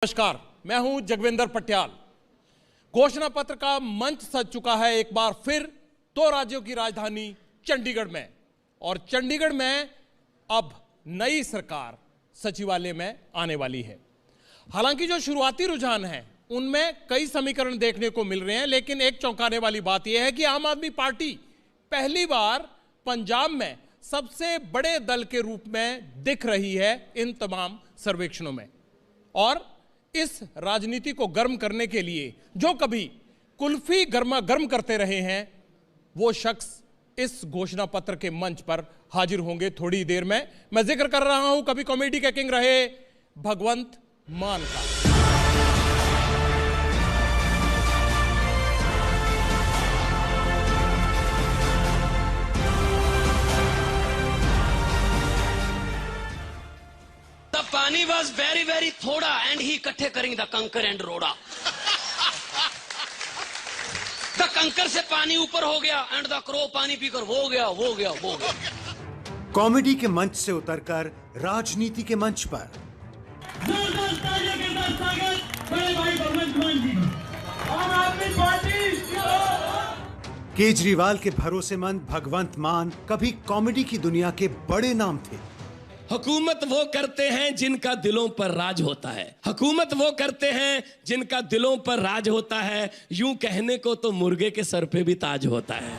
नमस्कार, मैं हूं जगविंदर पटियाल। घोषणा पत्र का मंच सज चुका है एक बार फिर दो राज्यों की राजधानी चंडीगढ़ में, और चंडीगढ़ में अब नई सरकार सचिवालय में आने वाली है। हालांकि जो शुरुआती रुझान है उनमें कई समीकरण देखने को मिल रहे हैं, लेकिन एक चौंकाने वाली बात यह है कि आम आदमी पार्टी पहली बार पंजाब में सबसे बड़े दल के रूप में दिख रही है इन तमाम सर्वेक्षणों में। और इस राजनीति को गर्म करने के लिए जो कभी कुल्फी गर्मा गर्म करते रहे हैं, वो शख्स इस घोषणा पत्र के मंच पर हाजिर होंगे थोड़ी देर में। मैं जिक्र कर रहा हूं कभी कॉमेडी के किंग रहे भगवंत मान का। Pani was very, very thoda and he इकट्ठे करेंगे the कंकर and रोड़ा। the कंकर से पानी ऊपर हो गया and the crow पानी पीकर वो गया। कॉमेडी के मंच से उतरकर राजनीति के मंच पर केजरीवाल के भरोसेमंद भगवंत मान कभी कॉमेडी की दुनिया के बड़े नाम थे। हुकूमत वो करते हैं जिनका दिलों पर राज होता है, हुकूमत वो करते हैं जिनका दिलों पर राज होता है। यूं कहने को तो मुर्गे के सर पे भी ताज होता है।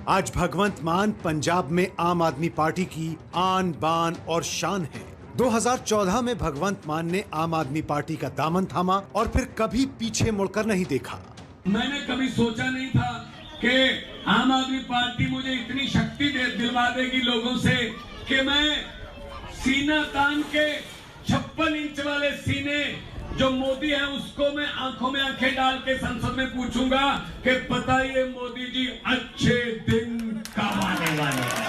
आज भगवंत मान पंजाब में आम आदमी पार्टी की आन बान और शान है। 2014 में भगवंत मान ने आम आदमी पार्टी का दामन थामा और फिर कभी पीछे मुड़कर नहीं देखा। मैंने कभी सोचा नहीं था कि आम आदमी पार्टी मुझे इतनी शक्ति दिलवा देगी लोगों से कि मैं सीना तान के 56 इंच वाले सीने जो मोदी है उसको मैं आंखों में आंखें डाल के संसद में पूछूंगा कि बताइए मोदी जी अच्छे दिन कब आने वाले हैं।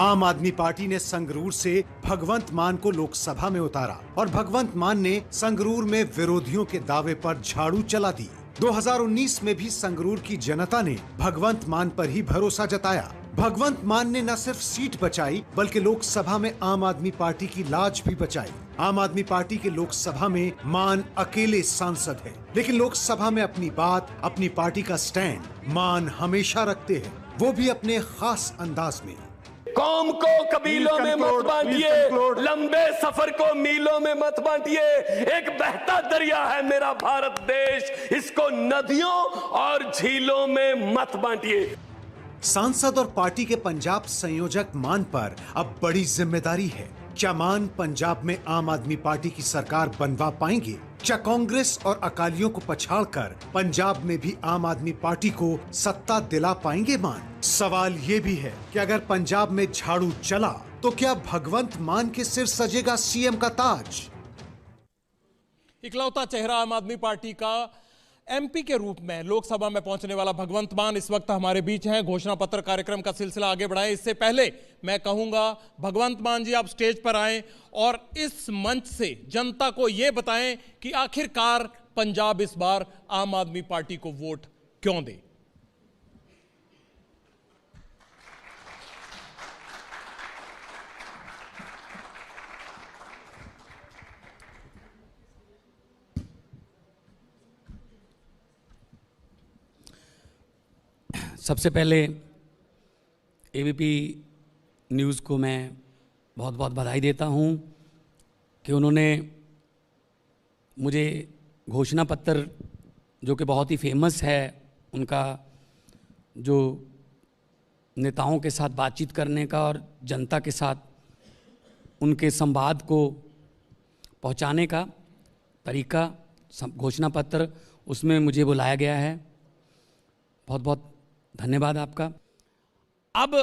आम आदमी पार्टी ने संगरूर से भगवंत मान को लोकसभा में उतारा और भगवंत मान ने संगरूर में विरोधियों के दावे पर झाड़ू चला दी। 2019 में भी संगरूर की जनता ने भगवंत मान पर ही भरोसा जताया। भगवंत मान ने न सिर्फ सीट बचाई बल्कि लोकसभा में आम आदमी पार्टी की लाज भी बचाई। आम आदमी पार्टी के लोकसभा में मान अकेले सांसद है, लेकिन लोकसभा में अपनी बात, अपनी पार्टी का स्टैंड मान हमेशा रखते हैं, वो भी अपने खास अंदाज में। कौम को कबीलों में मत बांटिए, लंबे सफर को मीलों में मत बांटिए। एक बहता दरिया है मेरा भारत देश, इसको नदियों और झीलों में मत बांटिए। सांसद और पार्टी के पंजाब संयोजक मान पर अब बड़ी जिम्मेदारी है। क्या मान पंजाब में आम आदमी पार्टी की सरकार बनवा पाएंगे? क्या कांग्रेस और अकालियों को पछाड़कर पंजाब में भी आम आदमी पार्टी को सत्ता दिला पाएंगे मान? सवाल ये भी है कि अगर पंजाब में झाड़ू चला तो क्या भगवंत मान के सिर सजेगा सीएम का ताज? इकलौता चेहरा आम आदमी पार्टी का एमपी के रूप में लोकसभा में पहुंचने वाला भगवंत मान इस वक्त हमारे बीच हैं। घोषणा पत्र कार्यक्रम का सिलसिला आगे बढ़ाएं, इससे पहले मैं कहूंगा भगवंत मान जी आप स्टेज पर आएं और इस मंच से जनता को यह बताएं कि आखिरकार पंजाब इस बार आम आदमी पार्टी को वोट क्यों दे। सबसे पहले एबीपी न्यूज़ को मैं बहुत बहुत बधाई देता हूं कि उन्होंने मुझे घोषणा पत्र जो कि बहुत ही फेमस है, उनका जो नेताओं के साथ बातचीत करने का और जनता के साथ उनके संवाद को पहुंचाने का तरीका, घोषणा पत्र, उसमें मुझे बुलाया गया है। बहुत बहुत धन्यवाद आपका। अब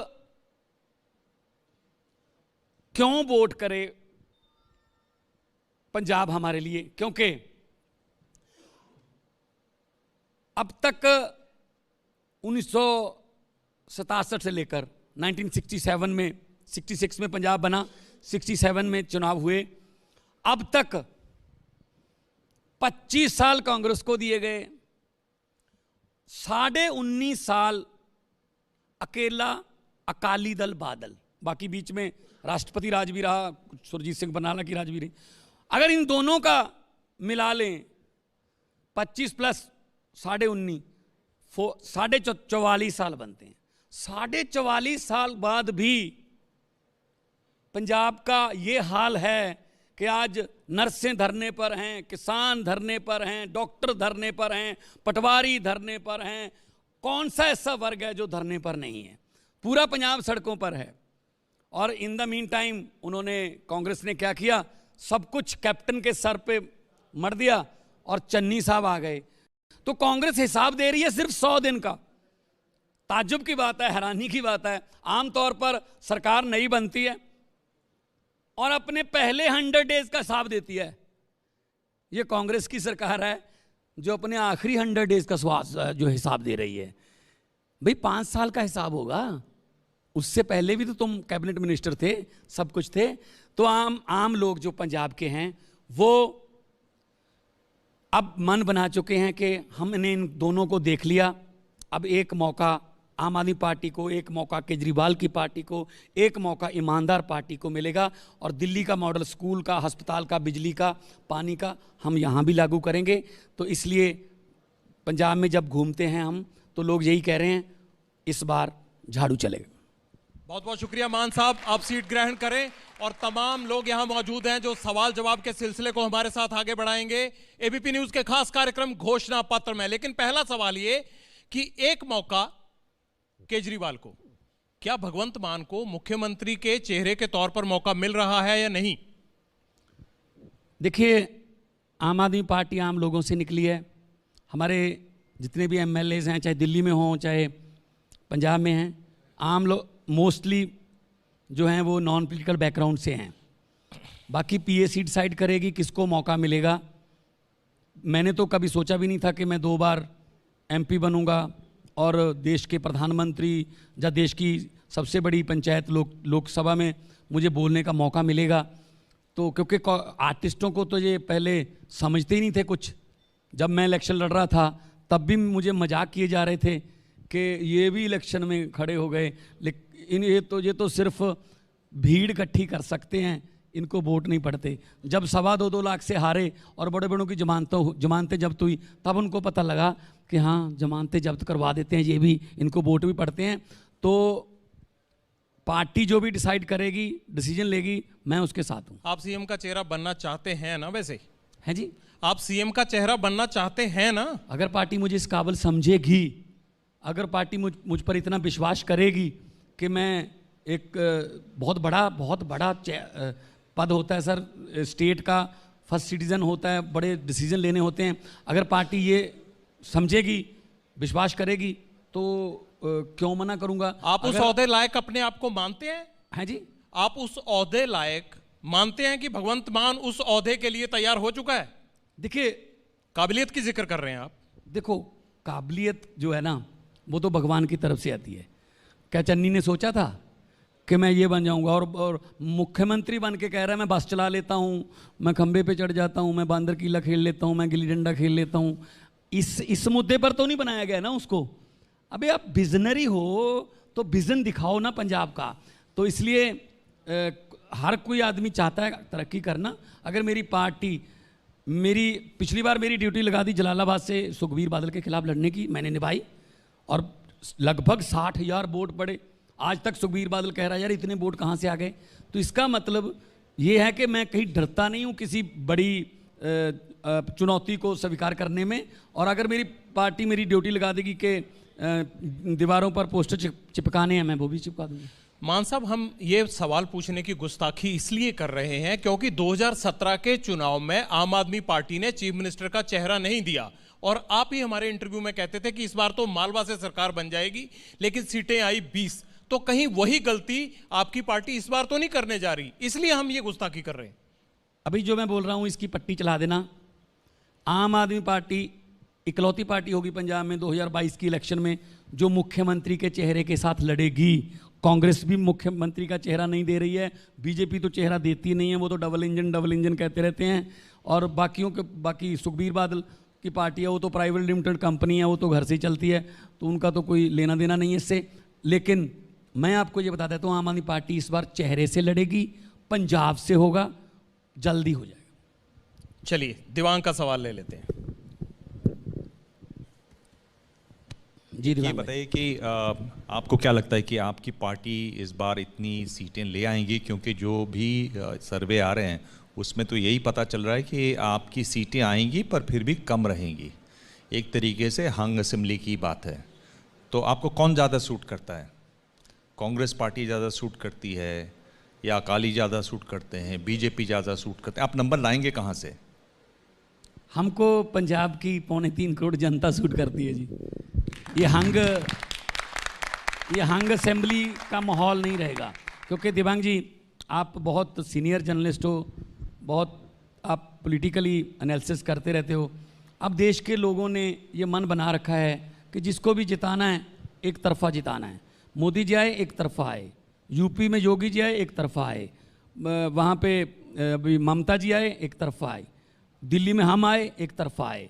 क्यों वोट करे पंजाब हमारे लिए? क्योंकि अब तक 1967 से लेकर 1967 में 66 में पंजाब बना, 67 में चुनाव हुए, अब तक 25 साल कांग्रेस को दिए गए, 19.5 साल अकेला अकाली दल बादल, बाकी बीच में राष्ट्रपति राज भी रहा, सुरजीत सिंह बरनाला की राज भी रही, अगर इन दोनों का मिला लें 25 प्लस 19.5 44 साल बनते हैं। 44 साल बाद भी पंजाब का ये हाल है कि आज नर्सें धरने पर हैं, किसान धरने पर हैं, डॉक्टर धरने पर हैं, पटवारी धरने पर हैं। कौन सा ऐसा वर्ग है जो धरने पर नहीं है? पूरा पंजाब सड़कों पर है। और इन द मीन टाइम उन्होंने, कांग्रेस ने क्या किया? सब कुछ कैप्टन के सर पे मर दिया और चन्नी साहब आ गए। तो कांग्रेस हिसाब दे रही है सिर्फ 100 दिन का। ताज्जुब की बात है, हैरानी की बात है। आमतौर पर सरकार नई बनती है और अपने पहले 100 डेज का हिसाब देती है। ये कांग्रेस की सरकार है जो अपने आखिरी 100 डेज का जो हिसाब दे रही है। भाई 5 साल का हिसाब होगा, उससे पहले भी तो तुम कैबिनेट मिनिस्टर थे, सब कुछ थे। तो आम लोग जो पंजाब के हैं वो अब मन बना चुके हैं कि हमने इन दोनों को देख लिया। अब एक मौका आम आदमी पार्टी को, एक मौका केजरीवाल की पार्टी को, एक मौका ईमानदार पार्टी को मिलेगा और दिल्ली का मॉडल स्कूल का, अस्पताल का, बिजली का, पानी का हम यहाँ भी लागू करेंगे। तो इसलिए पंजाब में जब घूमते हैं हम तो लोग यही कह रहे हैं इस बार झाड़ू चलेगा। बहुत बहुत शुक्रिया मान साहब, आप सीट ग्रहण करें। और तमाम लोग यहां मौजूद हैं जो सवाल जवाब के सिलसिले को हमारे साथ आगे बढ़ाएंगे एबीपी न्यूज के खास कार्यक्रम घोषणा पत्र में। लेकिन पहला सवाल ये कि एक मौका केजरीवाल को, क्या भगवंत मान को मुख्यमंत्री के चेहरे के तौर पर मौका मिल रहा है या नहीं? देखिए, आम आदमी पार्टी आम लोगों से निकली है। हमारे जितने भी एमएलएज हैं, चाहे दिल्ली में हों चाहे पंजाब में हैं, आम लोग मोस्टली जो हैं वो नॉन पॉलिटिकल बैकग्राउंड से हैं। बाकी पीएसी डिसाइड करेगी किसको मौका मिलेगा। मैंने तो कभी सोचा भी नहीं था कि मैं 2 बार एमपी बनूंगा और देश के प्रधानमंत्री या देश की सबसे बड़ी पंचायत लोकसभा में मुझे बोलने का मौका मिलेगा। तो क्योंकि आर्टिस्टों को तो ये पहले समझते ही नहीं थे कुछ। जब मैं इलेक्शन लड़ रहा था तब भी मुझे मजाक किए जा रहे थे कि ये भी इलेक्शन में खड़े हो गए, लेकिन ये तो सिर्फ भीड़ इकट्ठी कर सकते हैं, इनको वोट नहीं पड़ते। जब 2.25 लाख से हारे और बड़े बड़ों की जमानतें जब्त हुई तब उनको पता लगा कि हाँ, जमानतें जब्त करवा देते हैं, ये भी, इनको वोट भी पड़ते हैं। तो पार्टी जो भी डिसाइड करेगी, डिसीजन लेगी, मैं उसके साथ हूँ। आप सीएम का चेहरा बनना चाहते हैं ना? वैसे हैं जी, आप सीएम का चेहरा बनना चाहते हैं ना? अगर पार्टी मुझे इस काबिल समझेगी, अगर पार्टी मुझ पर इतना विश्वास करेगी कि मैं एक बहुत बड़ा पद होता है सर, स्टेट का फर्स्ट सिटीजन होता है, बड़े डिसीजन लेने होते हैं। अगर पार्टी ये समझेगी, विश्वास करेगी तो क्यों मना करूंगा। आप उस ओहदे लायक अपने आप को मानते हैं? हैं जी, आप उस ओहदे लायक मानते हैं कि भगवंत मान उस ओहदे के लिए तैयार हो चुका है? देखिए, काबिलियत की जिक्र कर रहे हैं आप। देखो, काबिलियत जो है ना वो तो भगवान की तरफ से आती है। क्या चन्नी ने सोचा था कि मैं ये बन जाऊंगा? और मुख्यमंत्री बन के कह रहा है मैं बस चला लेता हूँ, मैं खंबे पे चढ़ जाता हूँ, मैं बांदर कीला खेल लेता हूँ, मैं गिल्ली डंडा खेल लेता हूँ। इस मुद्दे पर तो नहीं बनाया गया ना उसको। अबे आप विजनरी हो तो विजन दिखाओ ना पंजाब का। तो इसलिए हर कोई आदमी चाहता है तरक्की करना। अगर मेरी पार्टी, पिछली बार मेरी ड्यूटी लगा दी जलालाबाद से सुखबीर बादल के खिलाफ लड़ने की, मैंने निभाई और लगभग 60,000 वोट पड़े। आज तक सुखबीर बादल कह रहा है यार इतने वोट कहाँ से आ गए। तो इसका मतलब ये है कि मैं कहीं डरता नहीं हूँ किसी बड़ी चुनौती को स्वीकार करने में। और अगर मेरी पार्टी मेरी ड्यूटी लगा देगी कि दीवारों पर पोस्टर चिपकाने हैं, मैं वो भी चिपका दूंगा। मान साहब, हम ये सवाल पूछने की गुस्ताखी इसलिए कर रहे हैं क्योंकि 2017 के चुनाव में आम आदमी पार्टी ने चीफ मिनिस्टर का चेहरा नहीं दिया और आप ही हमारे इंटरव्यू में कहते थे कि इस बार तो मालवा से सरकार बन जाएगी, लेकिन सीटें आई 20। तो कहीं वही गलती आपकी पार्टी इस बार तो नहीं करने जा रही, इसलिए हम ये गुस्ताखी कर रहे हैं। अभी जो मैं बोल रहा हूँ इसकी पट्टी चला देना। आम आदमी पार्टी इकलौती पार्टी होगी पंजाब में 2022 की इलेक्शन में जो मुख्यमंत्री के चेहरे के साथ लड़ेगी। कांग्रेस भी मुख्यमंत्री का चेहरा नहीं दे रही है, बीजेपी तो चेहरा देती नहीं है, वो तो डबल इंजन कहते रहते हैं। और बाकी सुखबीर बादल की पार्टी है, वो तो प्राइवेट लिमिटेड कंपनी है, वो तो घर से ही चलती है, तो उनका तो कोई लेना देना नहीं है इससे। लेकिन मैं आपको ये बता देता हूँ, आम आदमी पार्टी इस बार चेहरे से लड़ेगी, पंजाब से होगा, जल्दी हो जाएगा। चलिए दिवांग का सवाल ले लेते हैं। जी ये दिवांग भाई। बताइए कि आपको क्या लगता है कि आपकी पार्टी इस बार इतनी सीटें ले आएंगी? क्योंकि जो भी सर्वे आ रहे हैं उसमें तो यही पता चल रहा है कि आपकी सीटें आएंगी पर फिर भी कम रहेंगी। एक तरीके से हंग असेंबली की बात है। तो आपको कौन ज़्यादा सूट करता है? कांग्रेस पार्टी ज़्यादा सूट करती है या अकाली ज़्यादा सूट करते हैं, बीजेपी ज़्यादा सूट करते हैं? आप नंबर लाएंगे कहाँ से? हमको पंजाब की 3.25 करोड़ जनता सूट करती है जी। ये हंग असेंबली का माहौल नहीं रहेगा, क्योंकि दिवांग जी आप बहुत सीनियर जर्नलिस्ट हो, बहुत आप पॉलिटिकली एनालिसिस करते रहते हो। अब देश के लोगों ने ये मन बना रखा है कि जिसको भी जिताना है एक तरफा जिताना है। मोदी जी आए एक तरफा आए, यूपी में योगी जी आए एक तरफा आए, वहाँ पे अभी ममता जी आए एक तरफा आए, दिल्ली में हम आए एक तरफा आए।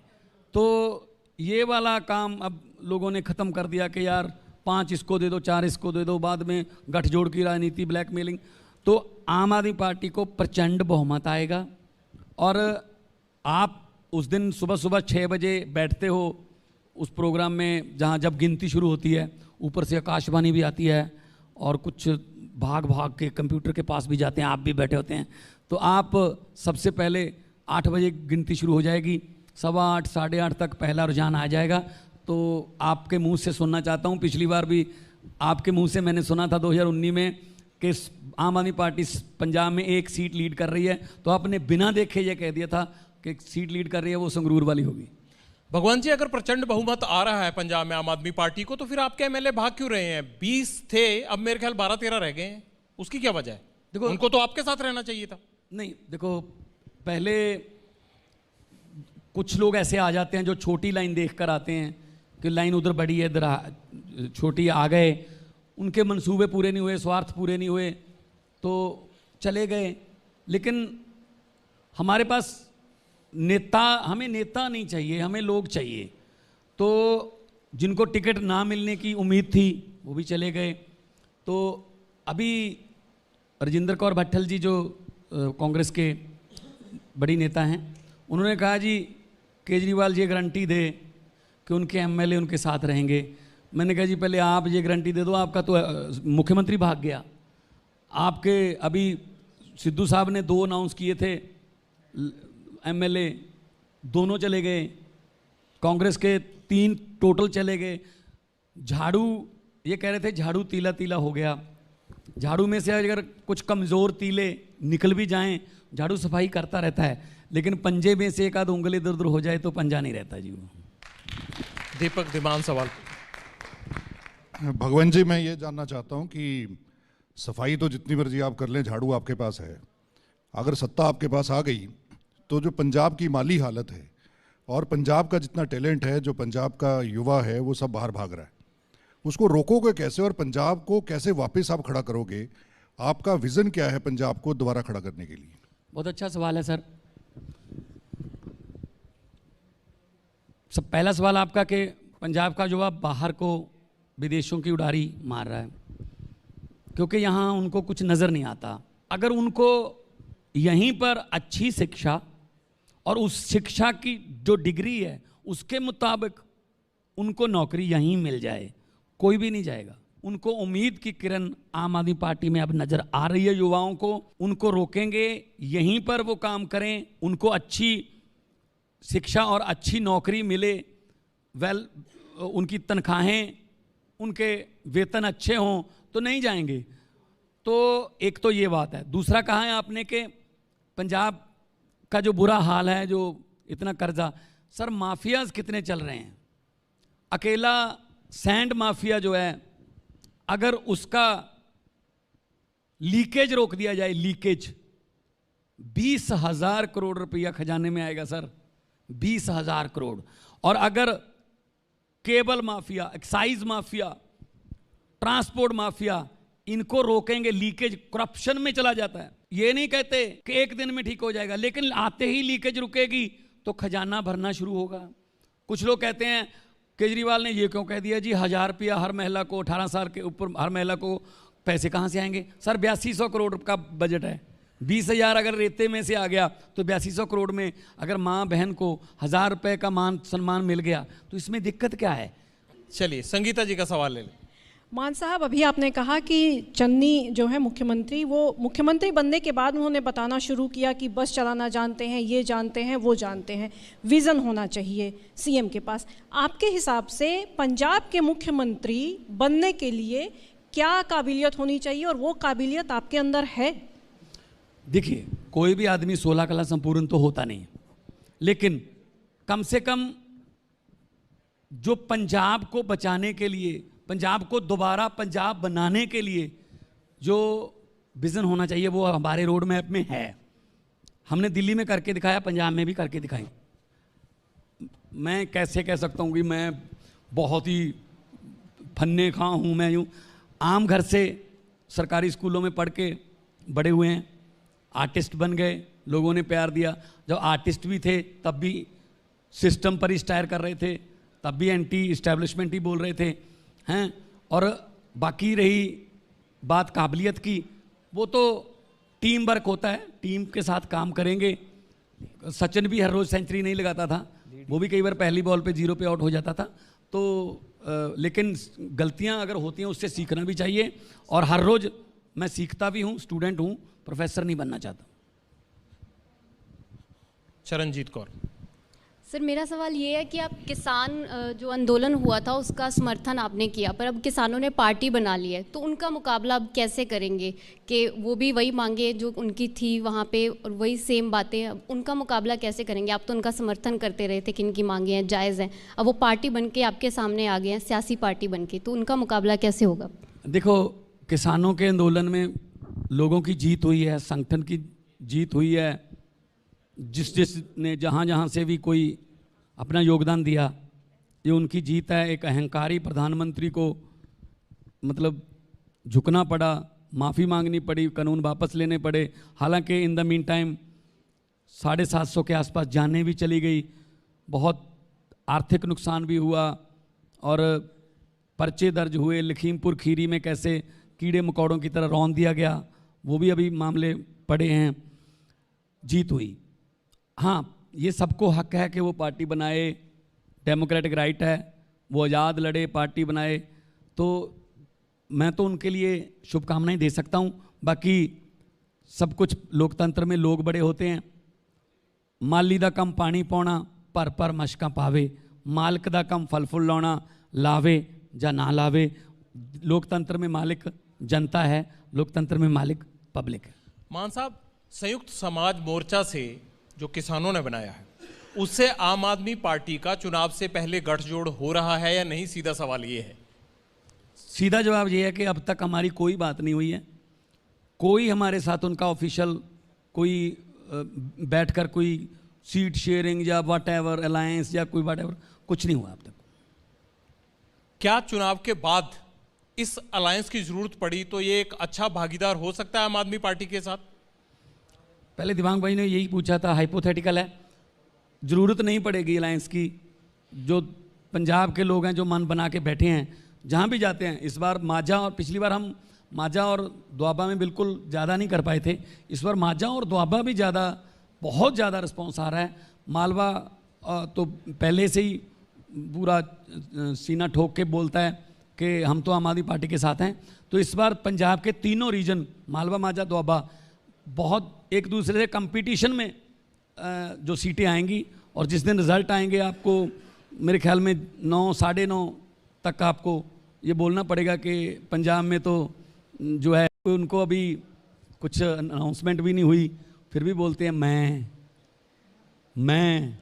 तो ये वाला काम अब लोगों ने ख़त्म कर दिया कि यार 5 इसको दे दो, 4 इसको दे दो, बाद में गठजोड़ की राजनीति, ब्लैकमेलिंग। तो आम आदमी पार्टी को प्रचंड बहुमत आएगा। और आप उस दिन सुबह सुबह 6 बजे बैठते हो उस प्रोग्राम में जहाँ जब गिनती शुरू होती है, ऊपर से आकाशवाणी भी आती है और कुछ भाग भाग के कंप्यूटर के पास भी जाते हैं, आप भी बैठे होते हैं। तो आप सबसे पहले 8 बजे गिनती शुरू हो जाएगी, 8:15 साढ़े 8 तक पहला रुझान आ जाएगा। तो आपके मुंह से सुनना चाहता हूँ, पिछली बार भी आपके मुंह से मैंने सुना था 2019 में कि आम आदमी पार्टी पंजाब में 1 सीट लीड कर रही है, तो आपने बिना देखे ये कह दिया था कि सीट लीड कर रही है वो संगरूर वाली होगी। भगवान जी, अगर प्रचंड बहुमत आ रहा है पंजाब में आम आदमी पार्टी को, तो फिर आपके एमएलए भाग क्यों रहे हैं? 20 थे, अब मेरे ख्याल 12-13 रह गए हैं। उसकी क्या वजह है? देखो, उनको तो आपके साथ रहना चाहिए था। नहीं देखो, पहले कुछ लोग ऐसे आ जाते हैं जो छोटी लाइन देखकर आते हैं कि लाइन उधर बड़ी है, इधर छोटी आ गए, उनके मंसूबे पूरे नहीं हुए, स्वार्थ पूरे नहीं हुए तो चले गए। लेकिन हमारे पास नेता, हमें नेता नहीं चाहिए, हमें लोग चाहिए। तो जिनको टिकट ना मिलने की उम्मीद थी वो भी चले गए। तो अभी राजेंद्र कौर भट्टल जी जो कांग्रेस के बड़ी नेता हैं, उन्होंने कहा जी केजरीवाल जी गारंटी दे कि उनके एमएलए उनके साथ रहेंगे। मैंने कहा जी पहले आप ये गारंटी दे दो, आपका तो मुख्यमंत्री भाग गया। आपके अभी सिद्धू साहब ने 2 अनाउंस किए थे, एमएलए दोनों चले गए, कांग्रेस के 3 टोटल चले गए। झाड़ू ये कह रहे थे झाड़ू तीला तीला हो गया। झाड़ू में से अगर कुछ कमज़ोर तीले निकल भी जाएं, झाड़ू सफाई करता रहता है, लेकिन पंजे में से एक आध उंगली इधर उधर हो जाए तो पंजा नहीं रहता जी वो। दीपक दिमान सवाल। भगवान जी, मैं ये जानना चाहता हूँ कि सफाई तो जितनी मर्जी आप कर लें, झाड़ू आपके पास है, अगर सत्ता आपके पास आ गई तो जो पंजाब की माली हालत है और पंजाब का जितना टैलेंट है, जो पंजाब का युवा है, वो सब बाहर भाग रहा है, उसको रोकोगे कैसे और पंजाब को कैसे वापस आप खड़ा करोगे? आपका विजन क्या है पंजाब को दोबारा खड़ा करने के लिए? बहुत अच्छा सवाल है सर। सब पहला सवाल आपका कि पंजाब का युवा बाहर को, विदेशों की उड़ारी मार रहा है क्योंकि यहाँ उनको कुछ नज़र नहीं आता। अगर उनको यहीं पर अच्छी शिक्षा और उस शिक्षा की जो डिग्री है उसके मुताबिक उनको नौकरी यहीं मिल जाए, कोई भी नहीं जाएगा। उनको उम्मीद की किरण आम आदमी पार्टी में अब नज़र आ रही है युवाओं को। उनको रोकेंगे, यहीं पर वो काम करें, उनको अच्छी शिक्षा और अच्छी नौकरी मिले, उनकी तनख्वाहें, उनके वेतन अच्छे हों तो नहीं जाएंगे। तो एक तो ये बात है। दूसरा कहा है आपने कि पंजाब का जो बुरा हाल है, जो इतना कर्जा, सर माफियाज कितने चल रहे हैं। अकेला सैंड माफिया जो है, अगर उसका लीकेज रोक दिया जाए, लीकेज 20,000 करोड़ रुपया खजाने में आएगा सर, 20,000 करोड़। और अगर cable mafia, excise mafia, transport mafia, इनको रोकेंगे, लीकेज करप्शन में चला जाता है। ये नहीं कहते कि एक दिन में ठीक हो जाएगा, लेकिन आते ही लीकेज रुकेगी तो खजाना भरना शुरू होगा। कुछ लोग कहते हैं केजरीवाल ने ये क्यों कह दिया जी 1,000 रुपया हर महिला को, 18 साल के ऊपर हर महिला को पैसे कहाँ से आएंगे? सर 8200 करोड़ का बजट है, 20,000 अगर रेते में से आ गया तो 8200 करोड़ में अगर माँ बहन को 1000 रुपये का मान सम्मान मिल गया तो इसमें दिक्कत क्या है? चलिए संगीता जी का सवाल ले लें। मान साहब, अभी आपने कहा कि चन्नी जो है मुख्यमंत्री, वो मुख्यमंत्री बनने के बाद उन्होंने बताना शुरू किया कि बस चलाना जानते हैं, ये जानते हैं, वो जानते हैं, विज़न होना चाहिए सीएम के पास। आपके हिसाब से पंजाब के मुख्यमंत्री बनने के लिए क्या काबिलियत होनी चाहिए और वो काबिलियत आपके अंदर है? देखिए, कोई भी आदमी 16 कला संपूर्ण तो होता नहीं, लेकिन कम से कम जो पंजाब को बचाने के लिए, पंजाब को दोबारा पंजाब बनाने के लिए जो विजन होना चाहिए वो हमारे रोड मैप में है। हमने दिल्ली में करके दिखाया, पंजाब में भी करके दिखाई। मैं कैसे कह सकता हूँ कि मैं बहुत ही फन्ने खां हूँ। मैं यूँ आम घर से सरकारी स्कूलों में पढ़ के बड़े हुए हैं, आर्टिस्ट बन गए, लोगों ने प्यार दिया। जब आर्टिस्ट भी थे तब भी सिस्टम पर स्टायर कर रहे थे, तब भी एंटी इस्टेब्लिशमेंट ही बोल रहे थे हैं। और बाकी रही बात काबिलियत की, वो तो टीम वर्क होता है, टीम के साथ काम करेंगे। सचिन भी हर रोज़ सेंचुरी नहीं लगाता था, वो भी कई बार पहली बॉल पे 0 पे आउट हो जाता था। तो लेकिन गलतियां अगर होती हैं उससे सीखना भी चाहिए, और हर रोज़ मैं सीखता भी हूँ, स्टूडेंट हूँ, प्रोफेसर नहीं बनना चाहता। चरणजीत कौर। सर, मेरा सवाल ये है कि आप किसान जो आंदोलन हुआ था उसका समर्थन आपने किया, पर अब किसानों ने पार्टी बना ली है, तो उनका मुकाबला अब कैसे करेंगे कि वो भी वही मांगे जो उनकी थी वहाँ पे और वही सेम बातें, अब उनका मुकाबला कैसे करेंगे? आप तो उनका समर्थन करते रहे थे कि इनकी मांगे हैं, जायज़ हैं, अब वो पार्टी बन के आपके सामने आ गए हैं, सियासी पार्टी बन के, तो उनका मुकाबला कैसे होगा? देखो, किसानों के आंदोलन में लोगों की जीत हुई है, संगठन की जीत हुई है। जिसने जहाँ जहाँ से भी कोई अपना योगदान दिया, ये उनकी जीत है। एक अहंकारी प्रधानमंत्री को मतलब झुकना पड़ा, माफ़ी मांगनी पड़ी, कानून वापस लेने पड़े। हालांकि इन द मीन टाइम 750 के आसपास जानें भी चली गई, बहुत आर्थिक नुकसान भी हुआ और पर्चे दर्ज हुए। लखीमपुर खीरी में कैसे कीड़े मकोड़ों की तरह रौंद दिया गया, वो भी अभी मामले पड़े हैं। जीत हुई। हाँ, ये सबको हक है कि वो पार्टी बनाए, डेमोक्रेटिक राइट है, वो आज़ाद लड़े, पार्टी बनाए, तो मैं तो उनके लिए शुभकामनाएं दे सकता हूँ। बाकी सब कुछ लोकतंत्र में लोग बड़े होते हैं। माली दा कम पानी पाउणा, भर भर मशकां पावे, मालक दा कम फल फुल लाउणा, लावे या ना लावे। लोकतंत्र में मालिक जनता है, लोकतंत्र में मालिक पब्लिक है। मान साहब, संयुक्त समाज मोर्चा से जो किसानों ने बनाया है, उससे आम आदमी पार्टी का चुनाव से पहले गठजोड़ हो रहा है या नहीं? सीधा सवाल ये है। सीधा जवाब ये है कि अब तक हमारी कोई बात नहीं हुई है। कोई हमारे साथ उनका ऑफिशियल कोई बैठकर कोई सीट शेयरिंग या वट एवर अलायंस या कोई वट एवर कुछ नहीं हुआ अब तक। क्या चुनाव के बाद इस अलायंस की जरूरत पड़ी तो ये एक अच्छा भागीदार हो सकता है आम आदमी पार्टी के साथ? पहले दिवांग भाई ने यही पूछा था, हाइपोथेटिकल है, ज़रूरत नहीं पड़ेगी अलायंस की। जो पंजाब के लोग हैं जो मन बना के बैठे हैं, जहाँ भी जाते हैं, इस बार माझा और पिछली बार हम माझा और दोआबा में बिल्कुल ज़्यादा नहीं कर पाए थे, इस बार माझा और दोआबा भी ज़्यादा, बहुत ज़्यादा रिस्पॉन्स आ रहा है। मालवा तो पहले से ही पूरा सीना ठोक के बोलता है कि हम तो आम आदमी पार्टी के साथ हैं। तो इस बार पंजाब के तीनों रीजन, मालवा माझा दोआबा, बहुत एक दूसरे से कंपटीशन में जो सीटें आएंगी, और जिस दिन रिजल्ट आएंगे आपको मेरे ख्याल में 9, 9:30 तक आपको ये बोलना पड़ेगा कि पंजाब में तो जो है उनको अभी कुछ अनाउंसमेंट भी नहीं हुई, फिर भी बोलते हैं मैं,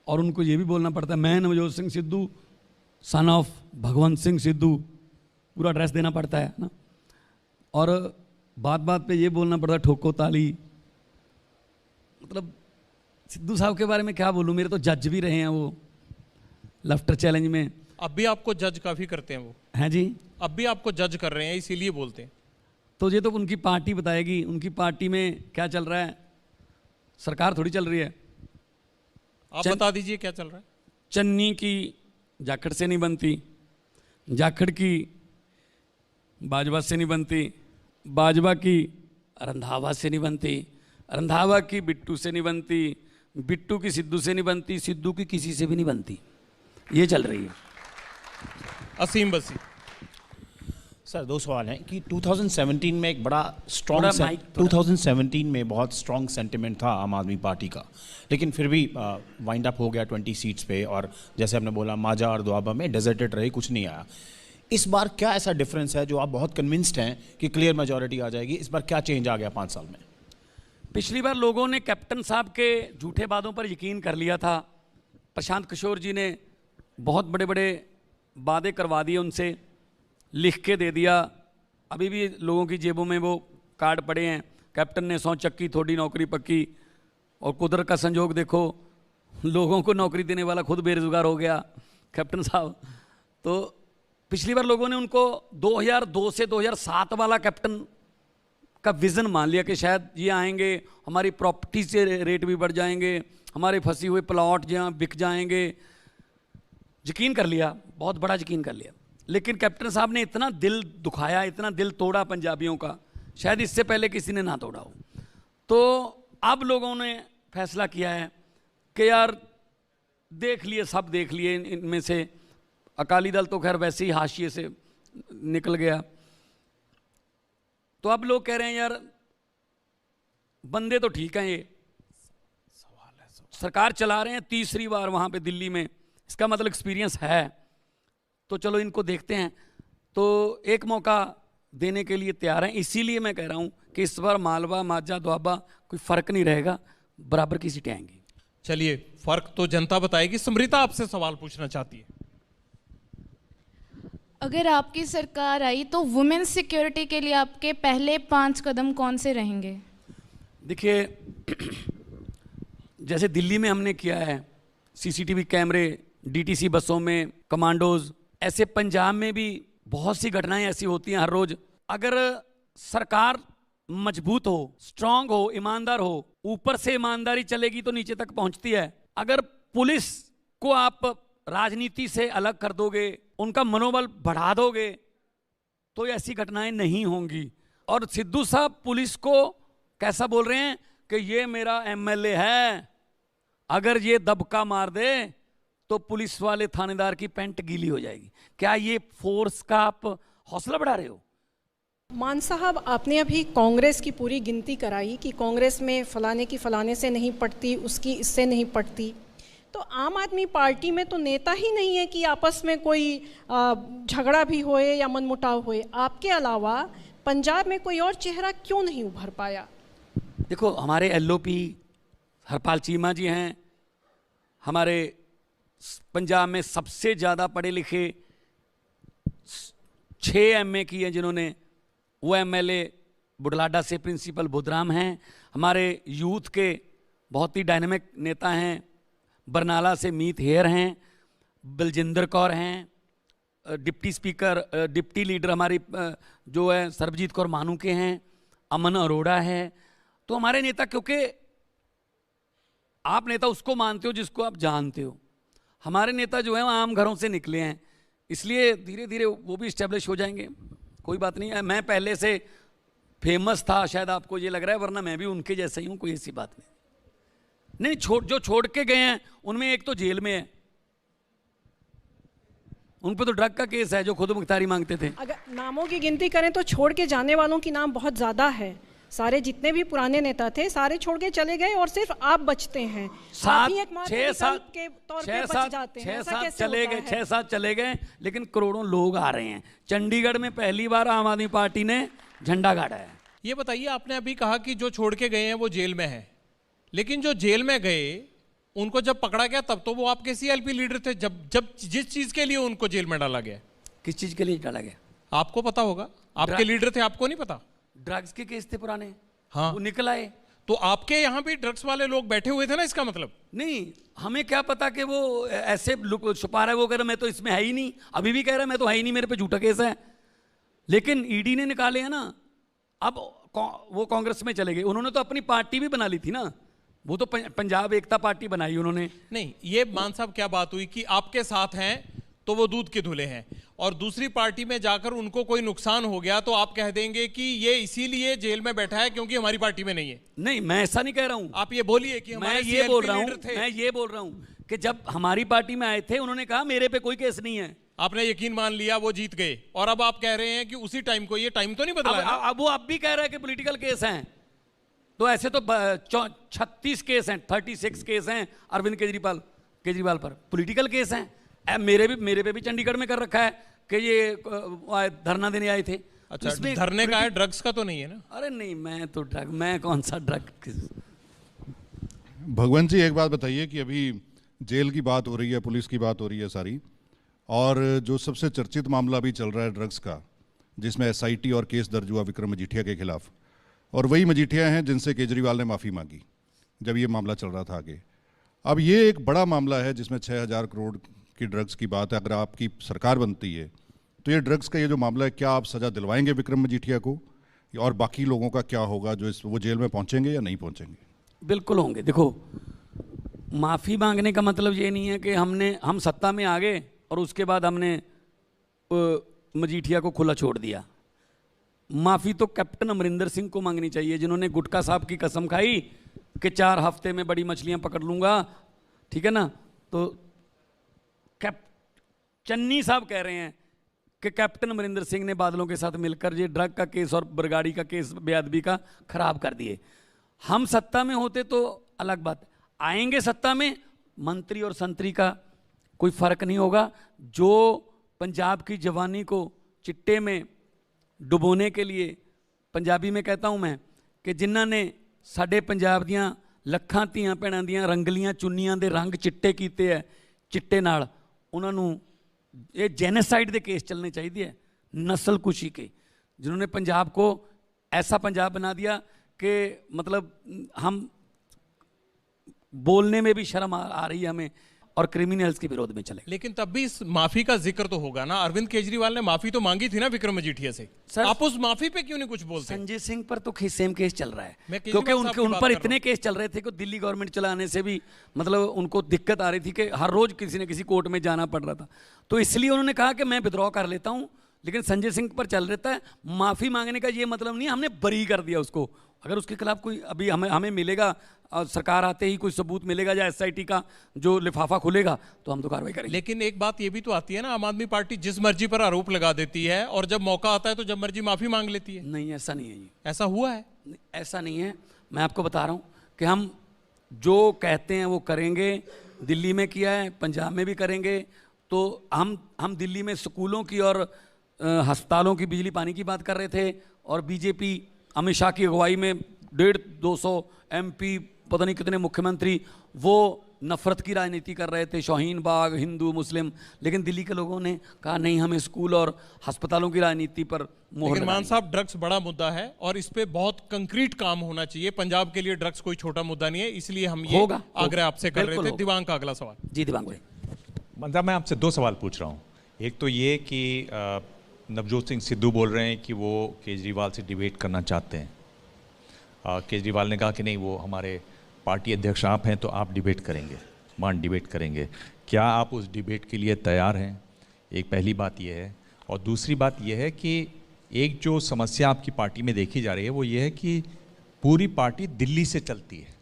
और उनको ये भी बोलना पड़ता है मैं नवजोत सिंह सिद्धू सन ऑफ भगवंत सिंह सिद्धू, पूरा एड्रेस देना पड़ता है ना। और बात बात पे ये बोलना पड़ता है ठोको ताली। मतलब सिद्धू साहब के बारे में क्या बोलूँ, मेरे तो जज भी रहे हैं वो लफ्टर चैलेंज में। अब भी आपको जज काफ़ी करते हैं वो? हैं जी, अब भी आपको जज कर रहे हैं, इसीलिए बोलते हैं। तो ये तो उनकी पार्टी बताएगी, उनकी पार्टी में क्या चल रहा है, सरकार थोड़ी चल रही है। आप बता दीजिए क्या चल रहा है। चन्नी की जाखड़ से नहीं बनती, जाखड़ की बाजवा से नहीं बनती, बाजवा की रंधावा से नहीं बनती, रंधावा की बिट्टू से नहीं बनती, बिट्टू की सिद्धू से नहीं बनती, सिद्धू की किसी से भी नहीं बनती। ये चल रही है। असीम बसी। सर दो सवाल हैं कि 2017 में एक बड़ा स्ट्रॉन्ग 2017 में बहुत स्ट्रॉन्ग सेंटिमेंट था आम आदमी पार्टी का, लेकिन फिर भी वाइंड अप हो गया 20 सीट्स पे, और जैसे आपने बोला माजा और दोआबा में डेजर्टेड रहे, कुछ नहीं आया। इस बार क्या ऐसा डिफरेंस है जो आप बहुत कन्विंस्ड हैं कि क्लियर मेजॉरिटी आ जाएगी? इस बार क्या चेंज आ गया 5 साल में? पिछली बार लोगों ने कैप्टन साहब के झूठे वादों पर यकीन कर लिया था। प्रशांत किशोर जी ने बहुत बड़े बड़े वादे करवा दिए, उनसे लिख के दे दिया। अभी भी लोगों की जेबों में वो कार्ड पड़े हैं, कैप्टन ने 100 चक्की थोड़ी नौकरी पक्की, और कुदरत का संजोग देखो, लोगों को नौकरी देने वाला खुद बेरोजगार हो गया कैप्टन साहब। तो पिछली बार लोगों ने उनको 2002 से 2007 वाला कैप्टन का विज़न मान लिया कि शायद ये आएंगे, हमारी प्रॉपर्टी से रेट भी बढ़ जाएंगे, हमारे फंसी हुए प्लॉट जहाँ बिक जाएंगे। यकीन कर लिया, बहुत बड़ा यकीन कर लिया। लेकिन कैप्टन साहब ने इतना दिल दुखाया, इतना दिल तोड़ा पंजाबियों का, शायद इससे पहले किसी ने ना तोड़ा हो। तो अब लोगों ने फैसला किया है कि यार देख लिए, सब देख लिए, इनमें से अकाली दल तो खैर वैसे ही हाशिए से निकल गया। तो अब लोग कह रहे हैं यार बंदे तो ठीक हैं, ये सरकार चला रहे हैं तीसरी बार वहाँ पे दिल्ली में, इसका मतलब एक्सपीरियंस है, तो चलो इनको देखते हैं। तो एक मौका देने के लिए तैयार हैं। इसीलिए मैं कह रहा हूँ कि इस बार मालवा माझा दोआबा कोई फ़र्क नहीं रहेगा, बराबर की सीटें आएंगी। चलिए, फ़र्क तो जनता बताएगी। समृता आपसे सवाल पूछना चाहती है। अगर आपकी सरकार आई तो वुमेन्स सिक्योरिटी के लिए आपके पहले 5 कदम कौन से रहेंगे? देखिए, जैसे दिल्ली में हमने किया है, सीसीटीवी कैमरे डीटीसी बसों में, कमांडोज, ऐसे पंजाब में भी बहुत सी घटनाएं ऐसी होती हैं हर रोज। अगर सरकार मजबूत हो, स्ट्रांग हो, ईमानदार हो, ऊपर से ईमानदारी चलेगी तो नीचे तक पहुंचती है। अगर पुलिस को आप राजनीति से अलग कर दोगे, उनका मनोबल बढ़ा दोगे, तो ऐसी घटनाएं नहीं होंगी। और सिद्धू साहब पुलिस को कैसा बोल रहे हैं कि ये मेरा एमएलए है, अगर ये दबका मार दे तो पुलिस वाले थानेदार की पैंट गीली हो जाएगी। क्या ये फोर्स का आप हौसला बढ़ा रहे हो? मान साहब, आपने अभी कांग्रेस की पूरी गिनती कराई कि कांग्रेस में फलाने की फलाने से नहीं पड़ती, उसकी इससे नहीं पड़ती। तो आम आदमी पार्टी में तो नेता ही नहीं है कि आपस में कोई झगड़ा भी होए या मनमुटाव होए। आपके अलावा पंजाब में कोई और चेहरा क्यों नहीं उभर पाया? देखो, हमारे एलओपी हरपाल चीमा जी हैं, हमारे पंजाब में सबसे ज़्यादा पढ़े लिखे 6 एमए की हैं जिन्होंने, वो एमएलए बुढ़लाडा से प्रिंसिपल बुधराम हैं। हमारे यूथ के बहुत ही डायनेमिक नेता हैं, बरनाला से मीत हेयर हैं, बलजिंदर कौर हैं, डिप्टी स्पीकर, डिप्टी लीडर हमारी जो है सरबजीत कौर मानू के हैं, अमन अरोड़ा है। तो हमारे नेता, क्योंकि आप नेता उसको मानते हो जिसको आप जानते हो, हमारे नेता जो है वो आम घरों से निकले हैं, इसलिए धीरे धीरे वो भी इस्टेब्लिश हो जाएंगे। कोई बात नहीं है, मैं पहले से फेमस था, शायद आपको ये लग रहा है, वरना मैं भी उनके जैसा ही हूँ, कोई ऐसी बात नहीं। जो छोड़ के गए हैं उनमें एक तो जेल में है, उन पर तो ड्रग का केस है, जो खुद मुख्तारी मांगते थे। अगर नामों की गिनती करें तो छोड़ के जाने वालों की नाम बहुत ज़्यादा है। सारे जितने भी पुराने नेता थे सारे छोड़ के चले गए और सिर्फ आप बचते हैं। 6-7 चले गए, लेकिन करोड़ों लोग आ रहे हैं। चंडीगढ़ में पहली बार आम आदमी पार्टी ने झंडा गाड़ा है। ये बताइए, आपने अभी कहा कि जो छोड़ के गए हैं वो जेल में है, लेकिन जो जेल में गए उनको जब पकड़ा गया तब तो वो आपके सीएलपी लीडर थे। जब जिस चीज के लिए उनको जेल में डाला गया, किस चीज के लिए डाला गया आपको पता होगा, आपके लीडर थे, आपको नहीं पता? ड्रग्स के केस थे पुराने, हाँ, वो निकल आए। तो आपके यहाँ भी ड्रग्स वाले लोग बैठे हुए थे ना, इसका मतलब? नहीं, हमें क्या पता कि वो ऐसे छुपा रहा है। वो कह रहा मैं तो इसमें है ही नहीं, अभी भी कह रहा है मैं तो है ही नहीं, मेरे पे झूठा केस है। लेकिन ईडी ने निकाले हैं ना, अब वो कांग्रेस में चले गए। उन्होंने तो अपनी पार्टी भी बना ली थी ना, वो तो पंजाब एकता पार्टी बनाई उन्होंने। नहीं, ये मान साहब क्या बात हुई कि आपके साथ हैं तो वो दूध के धुले हैं, और दूसरी पार्टी में जाकर उनको कोई नुकसान हो गया तो आप कह देंगे कि ये इसीलिए जेल में बैठा है क्योंकि हमारी पार्टी में नहीं है? नहीं, मैं ऐसा नहीं कह रहा हूं। आप ये बोलिए कि मैं ये बोल रहा हूं कि जब हमारी पार्टी में आए थे उन्होंने कहा मेरे पे कोई केस नहीं है, आपने यकीन मान लिया, वो जीत गए, और अब आप कह रहे हैं कि उसी टाइम को, ये टाइम तो नहीं बदला है? अब वो अब भी कह रहा है कि पॉलिटिकल केस हैं। तो ऐसे तो 36 केस हैं, 36 केस हैं अरविंद केजरीवाल पर, पॉलिटिकल केस हैं। मेरे पे भी चंडीगढ़ में कर रखा है कि ये धरना देने आए थे। अच्छा, धरने का है, ड्रग्स का तो नहीं है ना? अरे नहीं, मैं कौन सा ड्रग। भगवंत जी, एक बात बताइए कि अभी जेल की बात हो रही है, पुलिस की बात हो रही है सारी, और जो सबसे चर्चित मामला अभी चल रहा है ड्रग्स का, जिसमें एसआईटी और केस दर्ज हुआ विक्रम मजीठिया के खिलाफ, और वही मजीठिया हैं जिनसे केजरीवाल ने माफ़ी मांगी जब ये मामला चल रहा था आगे। अब ये एक बड़ा मामला है जिसमें 6000 करोड़ की ड्रग्स की बात है। अगर आपकी सरकार बनती है तो ये ड्रग्स का ये जो मामला है, क्या आप सज़ा दिलवाएंगे विक्रम मजीठिया को, और बाकी लोगों का क्या होगा जो वो जेल में पहुँचेंगे या नहीं पहुँचेंगे? बिल्कुल होंगे। देखो, माफ़ी मांगने का मतलब ये नहीं है कि हम सत्ता में आ गए और उसके बाद हमने मजीठिया को खुला छोड़ दिया। माफ़ी तो कैप्टन अमरिंदर सिंह को मांगनी चाहिए, जिन्होंने गुटखा साहब की कसम खाई कि 4 हफ्ते में बड़ी मछलियां पकड़ लूंगा, ठीक है ना। तो चन्नी साहब कह रहे हैं कि कैप्टन अमरिंदर सिंह ने बादलों के साथ मिलकर ये ड्रग का केस और बरगाड़ी का केस बेअदबी का खराब कर दिए। हम सत्ता में होते तो अलग बात, आएंगे सत्ता में, मंत्री और संतरी का कोई फर्क नहीं होगा। जो पंजाब की जवानी को चिट्टे में डुबोने के लिए, पंजाबी में कहता हूं मैं, कि जिन्हां ने साडे पंजाब दियां ਲੱਖਾਂ ਧੀਆਂ ਭੈਣਾਂ ਦੀਆਂ रंगलियां चुन्नियां दे रंग चिट्टे कीते है, चिट्टे नाल उन्हां नूं ये जेनोसाइड के केस चलने चाहिए है, नस्ल कुशी के, जिन्होंने पंजाब को ऐसा पंजाब बना दिया कि मतलब हम बोलने में भी शर्म आ रही है हमें, और क्रिमिनल्स के विरोध में चले। लेकिन तब भी इस माफी का जिक्र तो होगा ना। अरविंद केजरीवाल ने माफी तो मांगी थी ना विक्रम मजीठिया से, आप उस माफी पे क्यों नहीं कुछ बोलते? संजय सिंह पर तो सेम केस चल रहा है, क्योंकि उन पर इतने केस चल रहे थे कि दिल्ली गवर्नमेंट चलाने से भी मतलब उनको दिक्कत आ रही थी कि हर रोज किसी न किसी कोर्ट में जाना पड़ रहा था। तो इसलिए उन्होंने कहा कि मैं विद्रॉ कर लेता हूं, लेकिन संजय सिंह पर चल रहता है। माफी मांगने का ये मतलब नहीं है हमने बरी कर दिया उसको। अगर उसके खिलाफ कोई अभी हमें मिलेगा, सरकार आते ही कोई सबूत मिलेगा या एसआईटी का जो लिफाफा खुलेगा तो हम तो कार्रवाई करेंगे। लेकिन एक बात ये भी तो आती है ना, आम आदमी पार्टी जिस मर्जी पर आरोप लगा देती है और जब मौका आता है तो जब मर्जी माफी मांग लेती है। नहीं, ऐसा नहीं है ये। ऐसा हुआ है? ऐसा नहीं है। मैं आपको बता रहा हूँ कि हम जो कहते हैं वो करेंगे। दिल्ली में किया है, पंजाब में भी करेंगे। तो हम दिल्ली में स्कूलों की और अस्पतालों की बिजली पानी की बात कर रहे थे, और बीजेपी अमित शाह की अगुवाई में 150-200 MP, पता नहीं कितने मुख्यमंत्री, वो नफरत की राजनीति कर रहे थे, शाहीन बाग, हिंदू मुस्लिम। लेकिन दिल्ली के लोगों ने कहा नहीं, हमें स्कूल और अस्पतालों की राजनीति पर मोहर। लेकिन मान साहब, ड्रग्स बड़ा मुद्दा है और इस पे बहुत कंक्रीट काम होना चाहिए। पंजाब के लिए ड्रग्स कोई छोटा मुद्दा नहीं है, इसलिए हम ये आग्रह आपसे कर रहे थे। दिवांग का अगला सवाल। जी दिवांग भाई। मतलब मैं आपसे 2 सवाल पूछ रहा हूँ। एक तो ये कि नवजोत सिंह सिद्धू बोल रहे हैं कि वो केजरीवाल से डिबेट करना चाहते हैं। केजरीवाल ने कहा कि नहीं, वो हमारे पार्टी अध्यक्ष आप हैं तो आप डिबेट करेंगे, डिबेट करेंगे। क्या आप उस डिबेट के लिए तैयार हैं? एक पहली बात यह है। और दूसरी बात यह है कि एक जो समस्या आपकी पार्टी में देखी जा रही है वो ये है कि पूरी पार्टी दिल्ली से चलती है,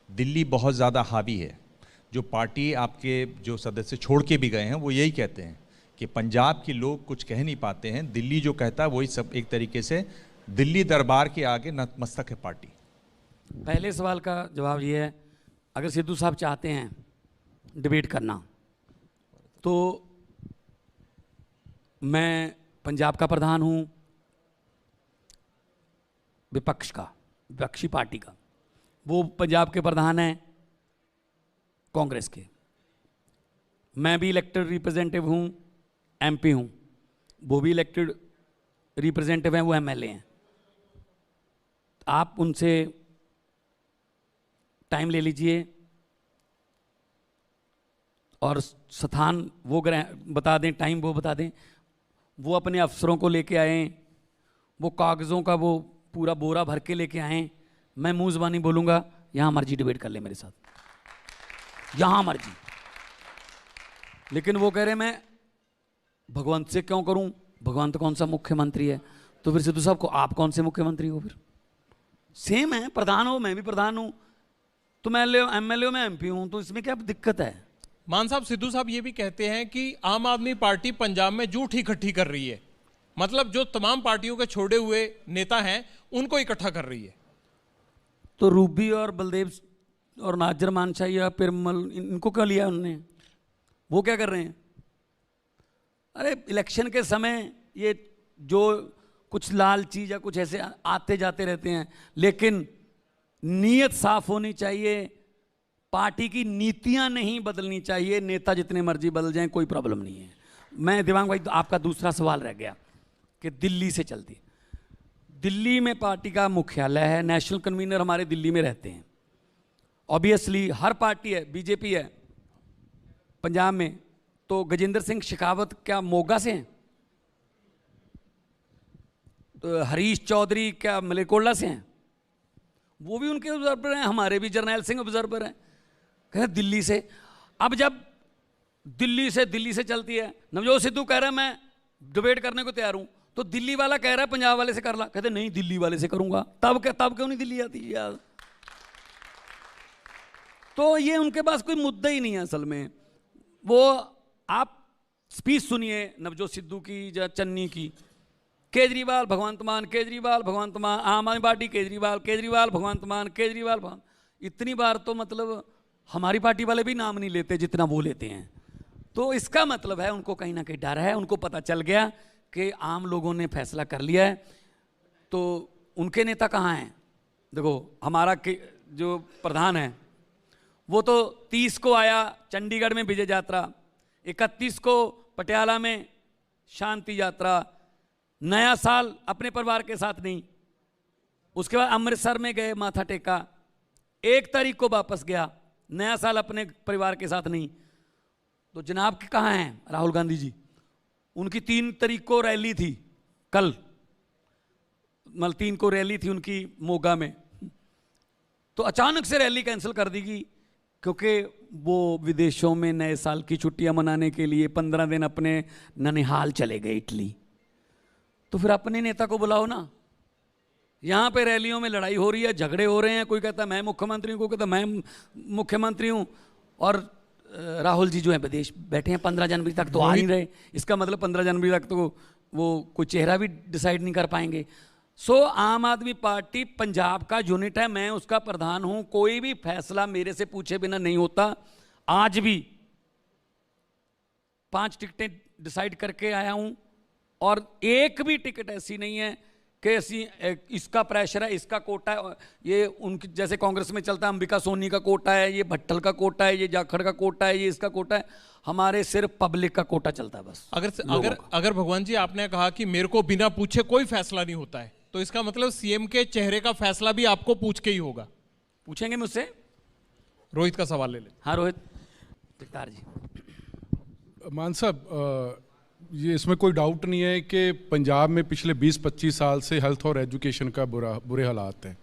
दिल्ली बहुत ज़्यादा हावी है। जो पार्टी आपके जो सदस्य छोड़ के भी गए हैं वो यही कहते हैं कि पंजाब के लोग कुछ कह नहीं पाते हैं, दिल्ली जो कहता है वही सब, एक तरीके से दिल्ली दरबार के आगे नतमस्तक है पार्टी। पहले सवाल का जवाब ये है, अगर सिद्धू साहब चाहते हैं डिबेट करना तो मैं पंजाब का प्रधान हूँ, विपक्षी पार्टी का, वो पंजाब के प्रधान हैं कांग्रेस के, मैं भी इलेक्टेड रिप्रेजेंटेटिव हूँ, MP हूँ, वो भी इलेक्टेड रिप्रेजेंटेटिव हैं, वो MLA हैं। आप उनसे टाइम ले लीजिए और स्थान वो बता दें, टाइम वो बता दें। वो अपने अफसरों को लेके आए, वो कागज़ों का वो पूरा बोरा भर के लेके आए। मैं मुँह ज़बानी बोलूँगा, यहाँ मर्जी डिबेट कर ले मेरे साथ, यहाँ मर्जी। लेकिन वो कह रहे मैं भगवंत से क्यों करूं? भगवंत कौन सा मुख्यमंत्री है? तो फिर सिद्धू साहब को आप कौन से मुख्यमंत्री हो? फिर सेम है, प्रधान हो, मैं भी प्रधान हूं, तो मैं एमएलए हो, मैं एमपी हूं, तो इसमें क्या दिक्कत है? मान साहब, सिद्धू साहब ये भी कहते हैं कि आम आदमी पार्टी पंजाब में जूठ इकट्ठी कर रही है, मतलब जो तमाम पार्टियों के छोड़े हुए नेता हैं उनको इकट्ठा कर रही है। तो रूबी और बलदेव और नाजर मानशाह या पिरमल, इनको क्यों लिया उन्होंने? वो क्या कर रहे हैं? अरे इलेक्शन के समय ये जो कुछ लाल चीज या कुछ ऐसे आते जाते रहते हैं, लेकिन नीयत साफ होनी चाहिए, पार्टी की नीतियां नहीं बदलनी चाहिए। नेता जितने मर्जी बदल जाएं, कोई प्रॉब्लम नहीं है। मैं दिवांग भाई, तो आपका दूसरा सवाल रह गया कि दिल्ली से चलती, दिल्ली में पार्टी का मुख्यालय है, नेशनल कन्वीनर हमारे दिल्ली में रहते हैं। ऑब्वियसली हर पार्टी है, बीजेपी है पंजाब में, तो गजेंद्र सिंह शेखावत क्या मोगा से हैं? तो हरीश चौधरी क्या मलेरकोटला से हैं? वो भी उनके ऑब्जर्वर हैं, हमारे भी जर्नैल सिंह ऑब्जर्वर हैं। कह दिल्ली से। अब जब दिल्ली से चलती है, नवजोत सिद्धू कह रहा है मैं डिबेट करने को तैयार हूं, तो दिल्ली वाला कह रहा है पंजाब वाले से कर ला, कहते नहीं दिल्ली वाले से करूंगा। तब क्यों नहीं दिल्ली आती यार? तो ये उनके पास कोई मुद्दा ही नहीं है असल में। वो आप स्पीच सुनिए नवजोत सिद्धू की या चन्नी की, केजरीवाल भगवंत मान, केजरीवाल भगवंत मान, आम आदमी पार्टी केजरीवाल, केजरीवाल भगवंत मान, केजरीवाल भगवंत, इतनी बार तो मतलब हमारी पार्टी वाले भी नाम नहीं लेते जितना वो लेते हैं। तो इसका मतलब है उनको कहीं ना कहीं डर है, उनको पता चल गया कि आम लोगों ने फैसला कर लिया है। तो उनके नेता कहाँ हैं? देखो हमारा जो प्रधान है वो तो 30 को आया चंडीगढ़ में विजय यात्रा, 31 को पटियाला में शांति यात्रा, नया साल अपने परिवार के साथ नहीं, उसके बाद अमृतसर में गए माथा टेका, 1 तारीख को वापस गया, नया साल अपने परिवार के साथ नहीं। तो जनाब के कहाँ हैं राहुल गांधी जी? उनकी 3 तारीख को रैली थी, कल मतलब 3 को रैली थी उनकी मोगा में, तो अचानक से रैली कैंसिल कर दी गई क्योंकि वो विदेशों में नए साल की छुट्टियां मनाने के लिए 15 दिन अपने ननिहाल चले गए इटली। तो फिर अपने नेता को बुलाओ ना। यहाँ पे रैलियों में लड़ाई हो रही है, झगड़े हो रहे हैं, कोई कहता मैं मुख्यमंत्री हूँ, कोई कहता मैं मुख्यमंत्री हूँ, और राहुल जी जो है विदेश बैठे हैं 15 जनवरी तक तो आ नहीं रहे। इसका मतलब 15 जनवरी तक तो वो कोई चेहरा भी डिसाइड नहीं कर पाएंगे। सो आम आदमी पार्टी पंजाब का यूनिट है, मैं उसका प्रधान हूं, कोई भी फैसला मेरे से पूछे बिना नहीं होता। आज भी 5 टिकटें डिसाइड करके आया हूं और एक भी टिकट ऐसी नहीं है कि ऐसी इसका प्रेशर है, इसका कोटा है, ये उनकी जैसे कांग्रेस में चलता है अंबिका सोनी का कोटा है, ये भट्टल का कोटा है, ये जाखड़ का कोटा है, ये इसका कोटा है। हमारे सिर्फ पब्लिक का कोटा चलता है बस। अगर भगवान जी आपने कहा कि मेरे को बिना पूछे कोई फैसला नहीं होता है, तो इसका मतलब सीएम के चेहरे का फैसला भी आपको पूछ के ही होगा। पूछेंगे मुझसे? रोहित का सवाल ले ले। हाँ रोहित जगतार जी। मान साहब, ये इसमें कोई डाउट नहीं है कि पंजाब में पिछले 20-25 साल से हेल्थ और एजुकेशन का बुरे हालात हैं।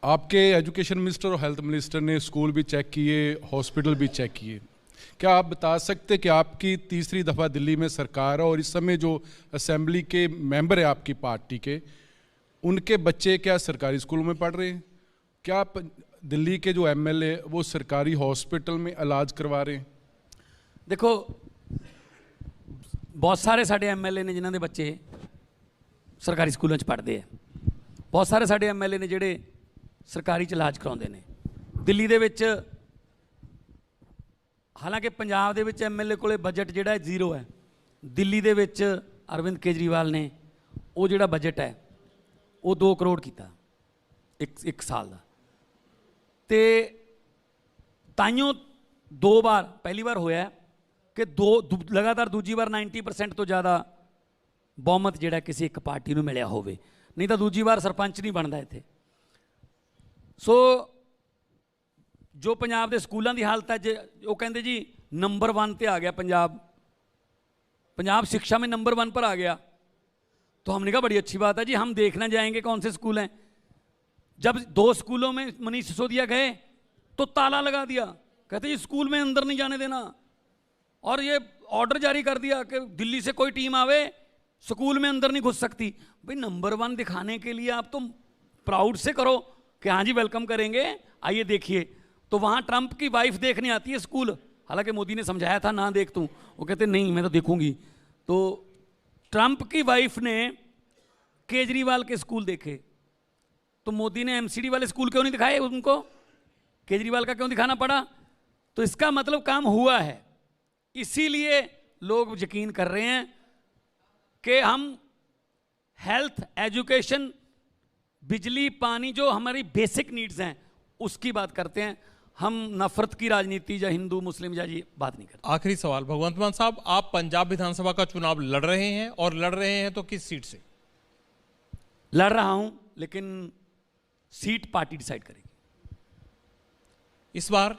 आपके एजुकेशन मिनिस्टर और हेल्थ मिनिस्टर ने स्कूल भी चेक किए, हॉस्पिटल भी चेक किए। क्या आप बता सकते कि आपकी तीसरी दफ़ा दिल्ली में सरकार है और इस समय जो असेंबली के मेंबर है आपकी पार्टी के, उनके बच्चे क्या सरकारी स्कूलों में पढ़ रहे हैं? क्या दिल्ली के जो एमएलए वो सरकारी हॉस्पिटल में इलाज करवा रहे हैं? देखो बहुत सारे साढ़े एमएलए ने जिन्होंने बच्चे सरकारी स्कूलों च पढ़ते हैं, बहुत सारे साढ़े एमएलए ने ਜਿਹੜੇ ਸਰਕਾਰੀ ਚ ਇਲਾਜ ਕਰਾਉਂਦੇ ਨੇ। ਦਿੱਲੀ ਦੇ ਵਿੱਚ ਹਾਲਾਂਕਿ ਪੰਜਾਬ ਦੇ ਵਿੱਚ ਐਮਐਲਏ ਕੋਲੇ ਬਜਟ ਜਿਹੜਾ ਜ਼ੀਰੋ ਹੈ, ਦਿੱਲੀ ਦੇ ਵਿੱਚ ਅਰਵਿੰਦ ਕੇਜਰੀਵਾਲ ਨੇ ਉਹ ਜਿਹੜਾ ਬਜਟ ਹੈ ਉਹ 2 ਕਰੋੜ ਕੀਤਾ ਇੱਕ ਸਾਲ ਦਾ। ਤੇ ਤਾਈਓ 2 ਵਾਰ, ਪਹਿਲੀ ਵਾਰ ਹੋਇਆ ਕਿ ਲਗਾਤਾਰ ਦੂਜੀ ਵਾਰ 90% ਤੋਂ ਜ਼ਿਆਦਾ ਬਹੁਮਤ ਜਿਹੜਾ ਕਿਸੇ ਇੱਕ ਪਾਰਟੀ ਨੂੰ ਮਿਲਿਆ ਹੋਵੇ, ਨਹੀਂ ਤਾਂ ਦੂਜੀ ਵਾਰ ਸਰਪੰਚ ਨਹੀਂ ਬਣਦਾ ਇੱਥੇ। ਸੋ जो पंजाब के स्कूलों की हालत है, वो कहते जी नंबर 1 पर आ गया पंजाब शिक्षा में नंबर 1 पर आ गया। तो हमने कहा बड़ी अच्छी बात है जी, हम देखना जाएंगे कौन से स्कूल हैं। जब 2 स्कूलों में मनीष सिसोदिया गए तो ताला लगा दिया, कहते जी स्कूल में अंदर नहीं जाने देना। और ये ऑर्डर जारी कर दिया कि दिल्ली से कोई टीम आवे स्कूल में अंदर नहीं घुस सकती। भाई नंबर 1 दिखाने के लिए आप तो प्राउड से करो कि हाँ जी वेलकम करेंगे, आइए देखिए। तो वहाँ ट्रंप की वाइफ देखने आती है स्कूल, हालांकि मोदी ने समझाया था ना देख तू, वो कहते नहीं मैं तो देखूंगी। तो ट्रंप की वाइफ ने केजरीवाल के स्कूल देखे, तो मोदी ने एमसीडी वाले स्कूल क्यों नहीं दिखाए उनको, केजरीवाल का क्यों दिखाना पड़ा? तो इसका मतलब काम हुआ है। इसीलिए लोग यकीन कर रहे हैं कि हम हेल्थ, एजुकेशन, बिजली, पानी, जो हमारी बेसिक नीड्स हैं उसकी बात करते हैं। हम नफरत की राजनीति या हिंदू मुस्लिम या ये बात नहीं करते। आखिरी सवाल भगवंत मान साहब, आप पंजाब विधानसभा का चुनाव लड़ रहे हैं, और लड़ रहे हैं तो किस सीट से? लड़ रहा हूं, लेकिन सीट पार्टी डिसाइड करेगी। इस बार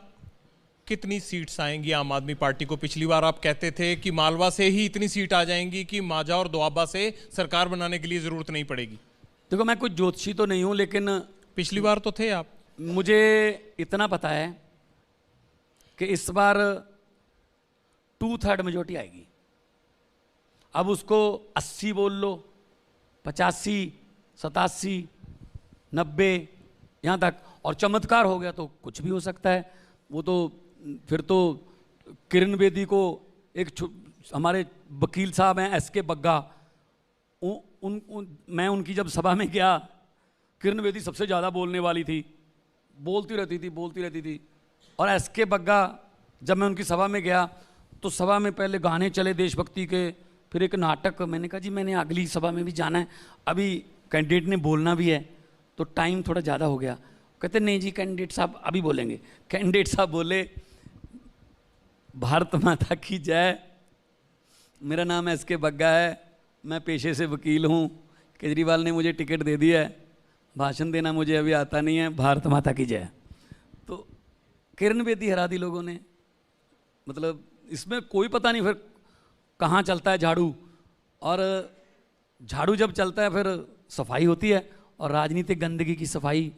कितनी सीट्स आएंगी आम आदमी पार्टी को? पिछली बार आप कहते थे कि मालवा से ही इतनी सीट आ जाएंगी कि माजा और दोआबा से सरकार बनाने के लिए जरूरत नहीं पड़ेगी। देखो मैं कुछ ज्योतिषी तो नहीं हूं, लेकिन पिछली बार तो थे आप। मुझे इतना पता है कि इस बार 2/3 मेजोरिटी आएगी। अब उसको 80 बोल लो, 85, 87, 90 यहाँ तक, और चमत्कार हो गया तो कुछ भी हो सकता है। वो तो फिर तो किरण बेदी को एक हमारे वकील साहब हैं एसके बग्गा, मैं उनकी जब सभा में गया, किरण बेदी सबसे ज़्यादा बोलने वाली थी, बोलती रहती थी। और एसके बग्गा जब मैं उनकी सभा में गया तो सभा में पहले गाने चले देशभक्ति के, फिर एक नाटक। मैंने कहा जी मैंने अगली सभा में भी जाना है, अभी कैंडिडेट ने बोलना भी है, तो टाइम थोड़ा ज़्यादा हो गया। कहते नहीं जी कैंडिडेट साहब अभी बोलेंगे। कैंडिडेट साहब बोले, भारत माता की जय, मेरा नाम एसके बग्गा है, मैं पेशे से वकील हूँ, केजरीवाल ने मुझे टिकट दे दिया है, भाषण देना मुझे अभी आता नहीं है, भारत माता की जय। तो किरण बेदी हरा दी लोगों ने। मतलब इसमें कोई पता नहीं फिर कहाँ चलता है झाड़ू, और झाड़ू जब चलता है फिर सफाई होती है, और राजनीतिक गंदगी की सफाई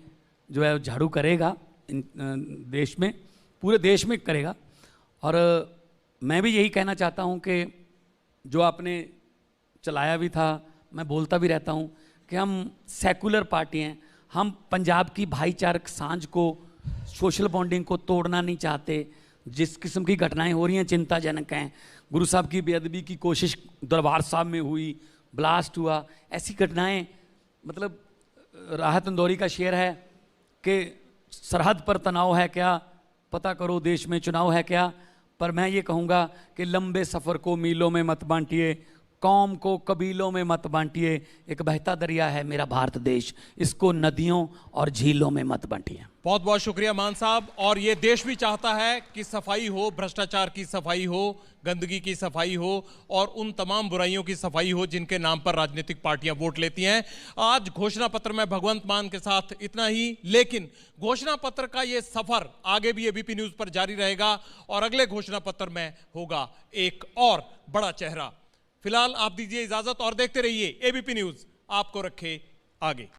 जो है झाड़ू करेगा देश में, पूरे देश में करेगा। और मैं भी यही कहना चाहता हूँ कि जो आपने चलाया भी था, मैं बोलता भी रहता हूँ कि हम सेकुलर पार्टी हैं, हम पंजाब की भाईचारक सांझ को, सोशल बॉन्डिंग को तोड़ना नहीं चाहते। जिस किस्म की घटनाएं हो रही हैं चिंताजनक हैं। गुरु साहब की बेअदबी की कोशिश दरबार साहब में हुई, ब्लास्ट हुआ, ऐसी घटनाएं, मतलब राहत इंदौरी का शेर है कि सरहद पर तनाव है क्या, पता करो देश में चुनाव है क्या। पर मैं ये कहूँगा कि लंबे सफ़र को मीलों में मत बांटिए, कौम को कबीलों में मत बांटिए, एक बहता दरिया है मेरा भारत देश, इसको नदियों और झीलों में मत बांटिए। बहुत बहुत शुक्रिया मान साहब। और ये देश भी चाहता है कि सफाई हो, भ्रष्टाचार की सफाई हो, गंदगी की सफाई हो, और उन तमाम बुराइयों की सफाई हो जिनके नाम पर राजनीतिक पार्टियां वोट लेती हैं। आज घोषणा पत्र में भगवंत मान के साथ इतना ही, लेकिन घोषणा पत्र का ये सफर आगे भी एबीपी न्यूज पर जारी रहेगा, और अगले घोषणा पत्र में होगा एक और बड़ा चेहरा। फिलहाल आप दीजिए इजाजत और देखते रहिए एबीपी न्यूज, आपको रखे आगे।